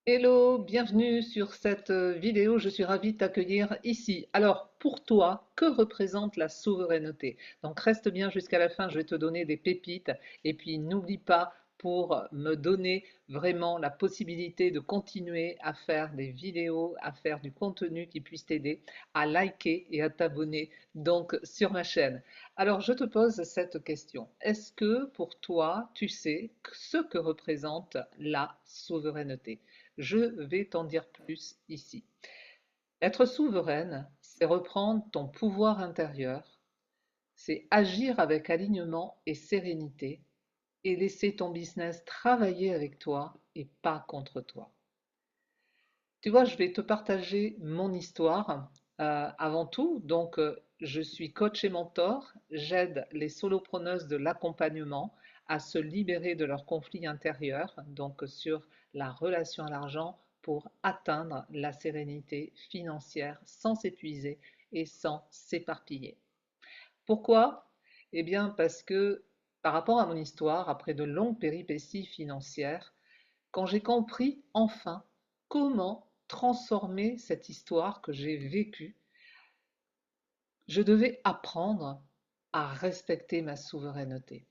Hello, bienvenue sur cette vidéo. Je suis ravie de t'accueillir ici. Alors, pour toi, que représente la souveraineté? Donc, reste bien jusqu'à la fin, je vais te donner des pépites. Et puis, n'oublie pas, pour me donner vraiment la possibilité de continuer à faire des vidéos, à faire du contenu qui puisse t'aider, à liker et à t'abonner donc sur ma chaîne. Alors, je te pose cette question. Est-ce que pour toi, tu sais ce que représente la souveraineté? Je vais t'en dire plus ici. Être souveraine, c'est reprendre ton pouvoir intérieur, c'est agir avec alignement et sérénité et laisser ton business travailler avec toi et pas contre toi. Tu vois, je vais te partager mon histoire avant tout. Donc, je suis coach et mentor. J'aide les solopreneuses de l'accompagnement à se libérer de leurs conflits intérieurs, donc sur la relation à l'argent, pour atteindre la sérénité financière sans s'épuiser et sans s'éparpiller. Pourquoi? Eh bien, parce que par rapport à mon histoire, après de longues péripéties financières, quand j'ai compris enfin comment transformer cette histoire que j'ai vécue, je devais apprendre à respecter ma souveraineté.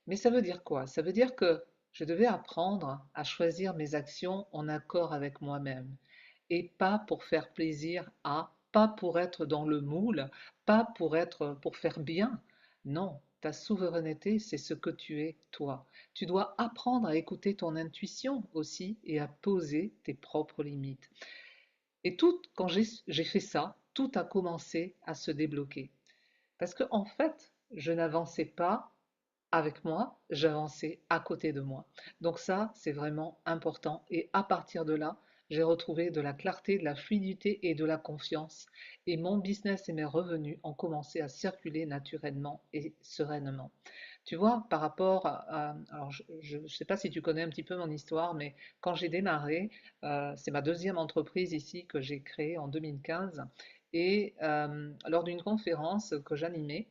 Mais ça veut dire quoi? Ça veut dire que je devais apprendre à choisir mes actions en accord avec moi-même et pas pour faire plaisir à, pas pour être dans le moule, pas pour faire bien. Non, ta souveraineté, c'est ce que tu es toi. Tu dois apprendre à écouter ton intuition aussi et à poser tes propres limites. Et tout, quand j'ai fait ça, tout a commencé à se débloquer. Parce que en fait, je n'avançais pas avec moi, j'avançais à côté de moi. Donc ça, c'est vraiment important. Et à partir de là, j'ai retrouvé de la clarté, de la fluidité et de la confiance. Et mon business et mes revenus ont commencé à circuler naturellement et sereinement. Tu vois, par rapport alors je ne sais pas si tu connais un petit peu mon histoire, mais quand j'ai démarré, c'est ma deuxième entreprise ici que j'ai créée en 2015. Et lors d'une conférence que j'animais,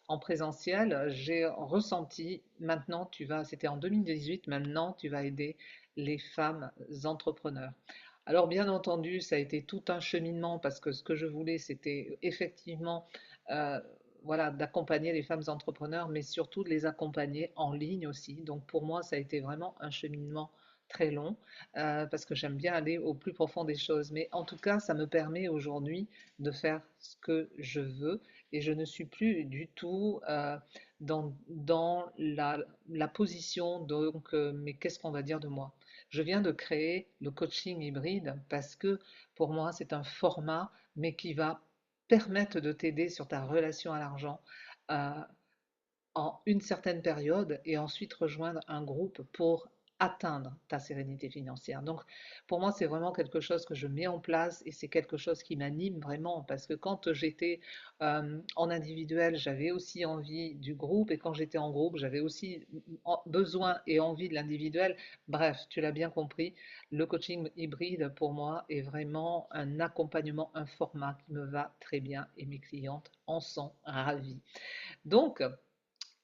en présentiel, j'ai ressenti, maintenant tu vas, c'était en 2018, maintenant tu vas aider les femmes entrepreneurs. Alors bien entendu, ça a été tout un cheminement parce que ce que je voulais, c'était effectivement euh, voilà, d'accompagner les femmes entrepreneurs, mais surtout de les accompagner en ligne aussi. Donc pour moi, ça a été vraiment un cheminement très long parce que j'aime bien aller au plus profond des choses. Mais en tout cas, ça me permet aujourd'hui de faire ce que je veux et je ne suis plus du tout dans la position donc mais qu'est-ce qu'on va dire de moi? Je viens de créer le coaching hybride parce que pour moi c'est un format mais qui va permettre de t'aider sur ta relation à l'argent euh, en une certaine période et ensuite rejoindre un groupe pour atteindre ta sérénité financière. Donc pour moi, c'est vraiment quelque chose que je mets en place et c'est quelque chose qui m'anime vraiment parce que quand j'étais en individuel, j'avais aussi envie du groupe et quand j'étais en groupe, j'avais aussi besoin et envie de l'individuel. Bref, tu l'as bien compris, le coaching hybride pour moi est vraiment un accompagnement, un format qui me va très bien et mes clientes en sont ravies. Donc,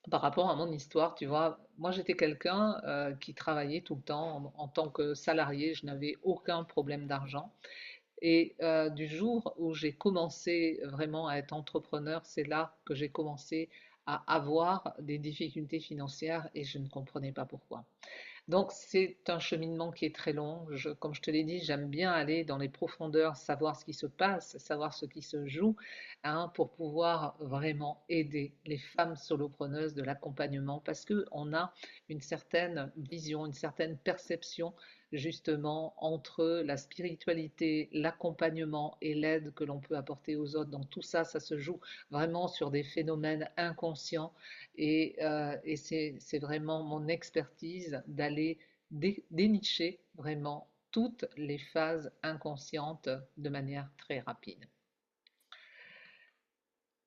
par rapport à mon histoire, tu vois, moi j'étais quelqu'un qui travaillait tout le temps en tant que salarié, je n'avais aucun problème d'argent. Et du jour où j'ai commencé vraiment à être entrepreneur, c'est là que j'ai commencé à avoir des difficultés financières et je ne comprenais pas pourquoi. Donc c'est un cheminement qui est très long. Comme je te l'ai dit, j'aime bien aller dans les profondeurs, savoir ce qui se passe, savoir ce qui se joue, hein, pour pouvoir vraiment aider les femmes solopreneuses de l'accompagnement, parce qu'on a une certaine vision, une certaine perception justement entre la spiritualité, l'accompagnement et l'aide que l'on peut apporter aux autres. Donc tout ça, ça se joue vraiment sur des phénomènes inconscients et c'est vraiment mon expertise d'aller dénicher vraiment toutes les phases inconscientes de manière très rapide.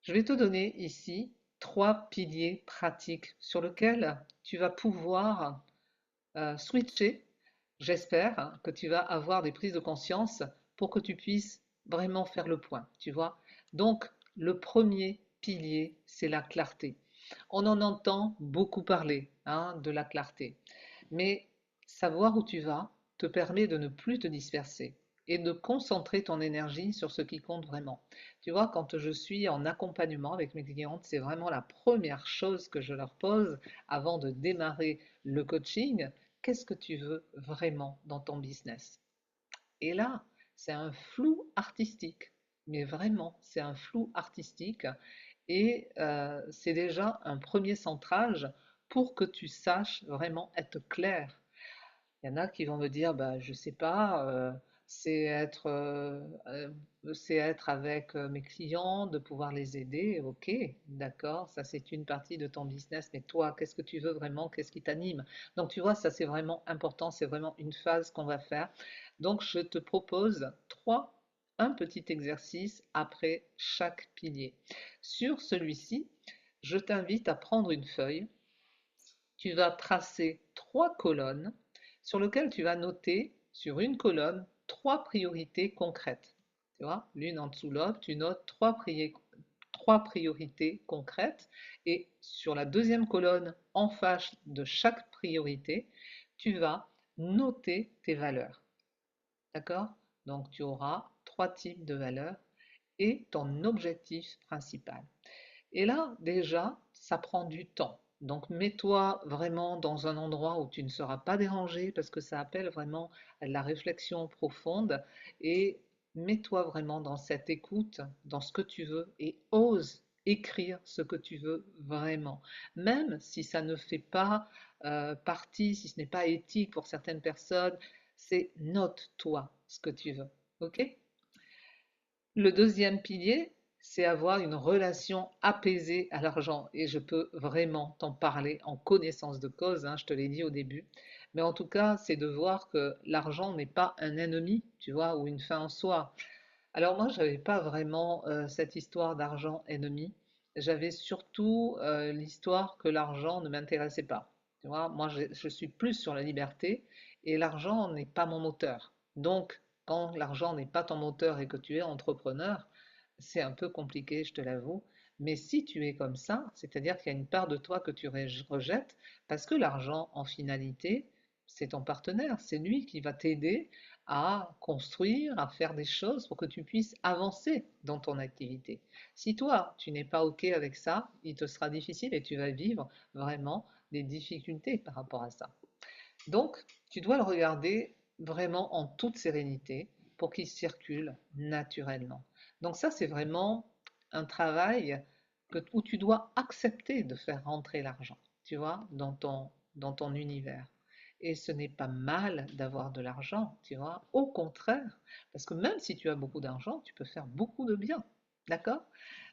Je vais te donner ici trois piliers pratiques sur lesquels tu vas pouvoir switcher. J'espère hein, que tu vas avoir des prises de conscience pour que tu puisses vraiment faire le point, tu vois. Donc, le premier pilier, c'est la clarté. On en entend beaucoup parler hein, de la clarté, mais savoir où tu vas te permet de ne plus te disperser et de concentrer ton énergie sur ce qui compte vraiment. Tu vois, quand je suis en accompagnement avec mes clientes, c'est vraiment la première chose que je leur pose avant de démarrer le coaching. Qu'est-ce que tu veux vraiment dans ton business? Et là, c'est un flou artistique, mais vraiment, c'est un flou artistique et c'est déjà un premier centrage pour que tu saches vraiment être clair. Il y en a qui vont me dire, bah, je sais pas, c'est être, c'est être avec mes clients, de pouvoir les aider. Ok, d'accord, ça c'est une partie de ton business, mais toi, qu'est-ce que tu veux vraiment? Qu'est-ce qui t'anime? Donc tu vois, ça c'est vraiment important, c'est vraiment une phase qu'on va faire. Donc je te propose un petit exercice après chaque pilier. Sur celui-ci, je t'invite à prendre une feuille. Tu vas tracer 3 colonnes sur lesquelles tu vas noter sur une colonne 3 priorités concrètes. Tu vois, l'une en dessous de l'autre, tu notes 3 priorités concrètes et sur la deuxième colonne en face de chaque priorité, tu vas noter tes valeurs. D'accord? Donc tu auras 3 types de valeurs et ton objectif principal. Et là, déjà, ça prend du temps. Donc, mets-toi vraiment dans un endroit où tu ne seras pas dérangé parce que ça appelle vraiment à la réflexion profonde et mets-toi vraiment dans cette écoute, dans ce que tu veux et ose écrire ce que tu veux vraiment. Même si ça ne fait pas partie, si ce n'est pas éthique pour certaines personnes, c'est note-toi ce que tu veux. OK? Le deuxième pilier, c'est avoir une relation apaisée à l'argent. Et je peux vraiment t'en parler en connaissance de cause, hein, je te l'ai dit au début. Mais en tout cas, c'est de voir que l'argent n'est pas un ennemi, tu vois, ou une fin en soi. Alors moi, je n'avais pas vraiment cette histoire d'argent ennemi. J'avais surtout l'histoire que l'argent ne m'intéressait pas. Tu vois, moi, je suis plus sur la liberté et l'argent n'est pas mon moteur. Donc, quand l'argent n'est pas ton moteur et que tu es entrepreneur, c'est un peu compliqué, je te l'avoue. Mais si tu es comme ça, c'est-à-dire qu'il y a une part de toi que tu rejettes, parce que l'argent, en finalité, c'est ton partenaire, c'est lui qui va t'aider à construire, à faire des choses pour que tu puisses avancer dans ton activité. Si toi, tu n'es pas OK avec ça, il te sera difficile et tu vas vivre vraiment des difficultés par rapport à ça. Donc, tu dois le regarder vraiment en toute sérénité pour qu'il circule naturellement. Donc ça, c'est vraiment un travail où tu dois accepter de faire rentrer l'argent, tu vois, dans ton univers. Et ce n'est pas mal d'avoir de l'argent, tu vois, au contraire, parce que même si tu as beaucoup d'argent, tu peux faire beaucoup de bien, d'accord?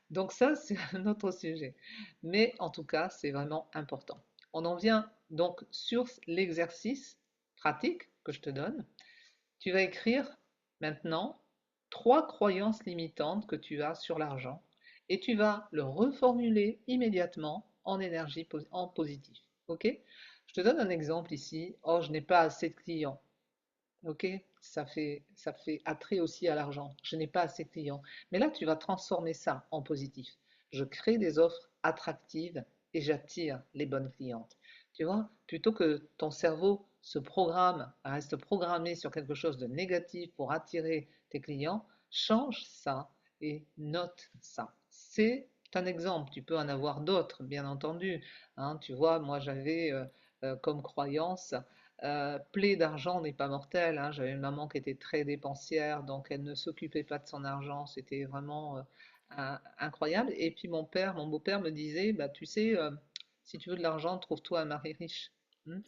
Donc ça, c'est un autre sujet. Mais en tout cas, c'est vraiment important. On en vient donc sur l'exercice pratique que je te donne. Tu vas écrire maintenant 3 croyances limitantes que tu as sur l'argent et tu vas le reformuler immédiatement en énergie en positif. Ok? Je te donne un exemple ici. Oh, je n'ai pas assez de clients. Ok, ça fait attrait aussi à l'argent. Je n'ai pas assez de clients. Mais là, tu vas transformer ça en positif. Je crée des offres attractives et j'attire les bonnes clientes. Tu vois, plutôt que ton cerveau se programme, reste programmé sur quelque chose de négatif pour attirer tes clients, change ça et note ça. C'est un exemple. Tu peux en avoir d'autres, bien entendu. Hein. Tu vois, moi j'avais comme croyance plaie d'argent n'est pas mortelle, hein. J'avais une maman qui était très dépensière, donc elle ne s'occupait pas de son argent. C'était vraiment incroyable. Et puis mon beau-père me disait, bah, tu sais, si tu veux de l'argent, trouve-toi un mari riche. Hmm.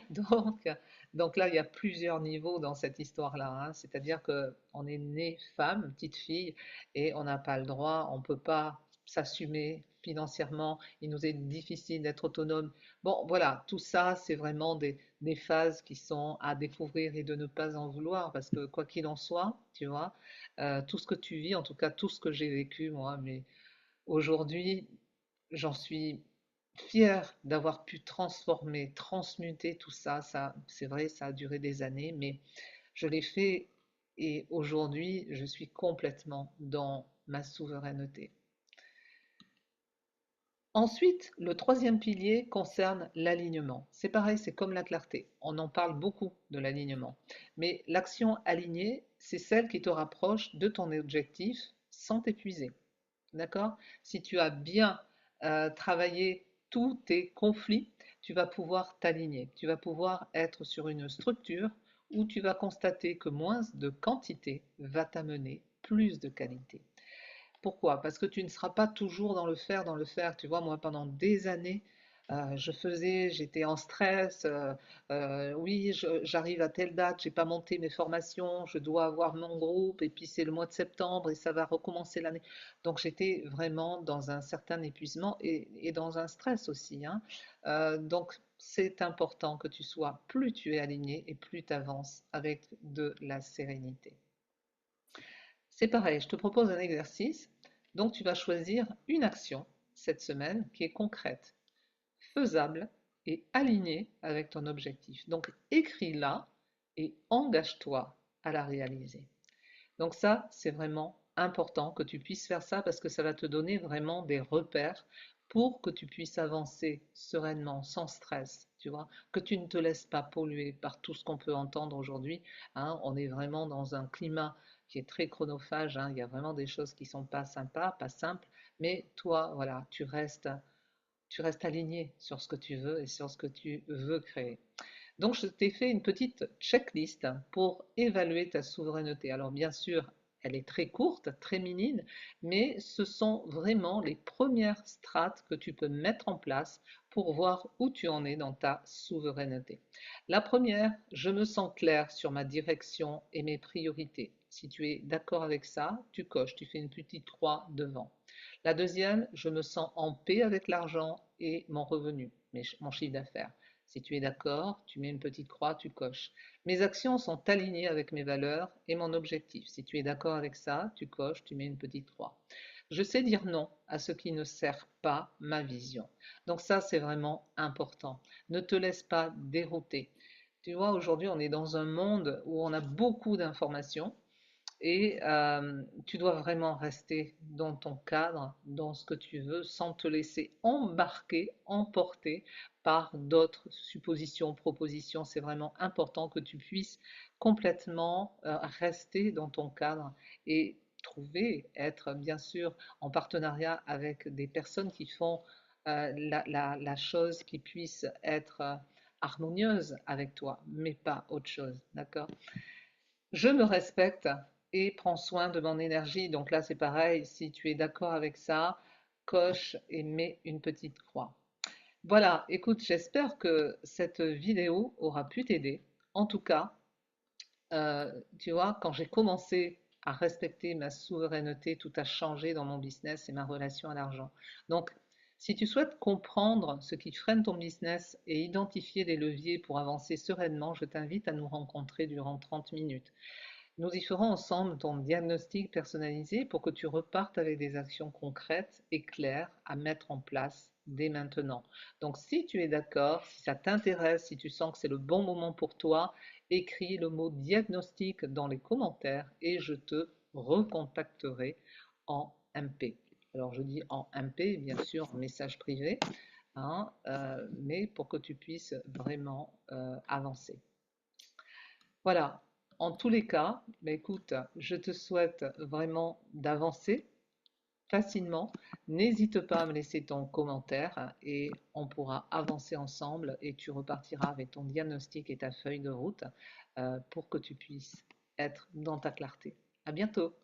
Donc, donc là, il y a plusieurs niveaux dans cette histoire-là, hein. C'est-à-dire que on est né femme, petite fille, et on n'a pas le droit, on ne peut pas s'assumer financièrement. Il nous est difficile d'être autonome. Bon, voilà, tout ça, c'est vraiment des phases qui sont à découvrir et de ne pas en vouloir, parce que quoi qu'il en soit, tu vois, tout ce que tu vis, en tout cas tout ce que j'ai vécu, moi, mais aujourd'hui, j'en suis fière d'avoir pu transformer, transmuter tout ça. Ça, c'est vrai, ça a duré des années, mais je l'ai fait et aujourd'hui, je suis complètement dans ma souveraineté. Ensuite, le troisième pilier concerne l'alignement. C'est pareil, c'est comme la clarté. On en parle beaucoup de l'alignement. Mais l'action alignée, c'est celle qui te rapproche de ton objectif sans t'épuiser. D'accord? Si tu as bien travaillé tous tes conflits, tu vas pouvoir t'aligner. Tu vas pouvoir être sur une structure où tu vas constater que moins de quantité va t'amener plus de qualité. Pourquoi? Parce que tu ne seras pas toujours dans le faire, dans le faire. Tu vois, moi, pendant des années, j'étais en stress. Oui, j'arrive à telle date, j'ai pas monté mes formations, je dois avoir mon groupe, et puis c'est le mois de septembre et ça va recommencer l'année. Donc j'étais vraiment dans un certain épuisement et dans un stress aussi, hein. Donc c'est important que tu sois, plus tu es aligné et plus tu avances avec de la sérénité. C'est pareil, je te propose un exercice. Donc, tu vas choisir une action cette semaine qui est concrète, faisable et alignée avec ton objectif. Donc, écris-la et engage-toi à la réaliser. Donc ça, c'est vraiment important que tu puisses faire ça parce que ça va te donner vraiment des repères pour que tu puisses avancer sereinement, sans stress, tu vois, que tu ne te laisses pas polluer par tout ce qu'on peut entendre aujourd'hui, hein. On est vraiment dans un climat qui est très chronophage, hein. Il y a vraiment des choses qui sont pas sympas, pas simples, mais toi, voilà, tu restes aligné sur ce que tu veux et sur ce que tu veux créer. Donc, je t'ai fait une petite checklist pour évaluer ta souveraineté. Alors, bien sûr, elle est très courte, très minime, mais ce sont vraiment les premières strates que tu peux mettre en place pour voir où tu en es dans ta souveraineté. La première, je me sens clair sur ma direction et mes priorités. Si tu es d'accord avec ça, tu coches, tu fais une petite croix devant. La deuxième, je me sens en paix avec l'argent et mon revenu, mon chiffre d'affaires. Si tu es d'accord, tu mets une petite croix, tu coches. Mes actions sont alignées avec mes valeurs et mon objectif. Si tu es d'accord avec ça, tu coches, tu mets une petite croix. Je sais dire non à ce qui ne sert pas ma vision. Donc ça, c'est vraiment important. Ne te laisse pas dérouter. Tu vois, aujourd'hui, on est dans un monde où on a beaucoup d'informations et tu dois vraiment rester dans ton cadre, dans ce que tu veux, sans te laisser embarquer, emporter par d'autres suppositions, propositions. C'est vraiment important que tu puisses complètement rester dans ton cadre et trouver, être bien sûr en partenariat avec des personnes qui font la chose qui puisse être harmonieuse avec toi, mais pas autre chose, d'accord? Je me respecte et prends soin de mon énergie. Donc là, c'est pareil, si tu es d'accord avec ça, coche et mets une petite croix. Voilà, écoute, j'espère que cette vidéo aura pu t'aider. En tout cas, tu vois, quand j'ai commencé à respecter ma souveraineté, tout a changé dans mon business et ma relation à l'argent. Donc, si tu souhaites comprendre ce qui freine ton business et identifier des leviers pour avancer sereinement, je t'invite à nous rencontrer durant 30 minutes. Nous y ferons ensemble ton diagnostic personnalisé pour que tu repartes avec des actions concrètes et claires à mettre en place dès maintenant. Donc si tu es d'accord, si ça t'intéresse, si tu sens que c'est le bon moment pour toi, écris le mot diagnostic dans les commentaires et je te recontacterai en MP. Alors je dis en MP, bien sûr, en message privé, hein, mais pour que tu puisses vraiment avancer. Voilà, en tous les cas, bah écoute, je te souhaite vraiment d'avancer facilement. N'hésite pas à me laisser ton commentaire et on pourra avancer ensemble et tu repartiras avec ton diagnostic et ta feuille de route pour que tu puisses être dans ta clarté. À bientôt!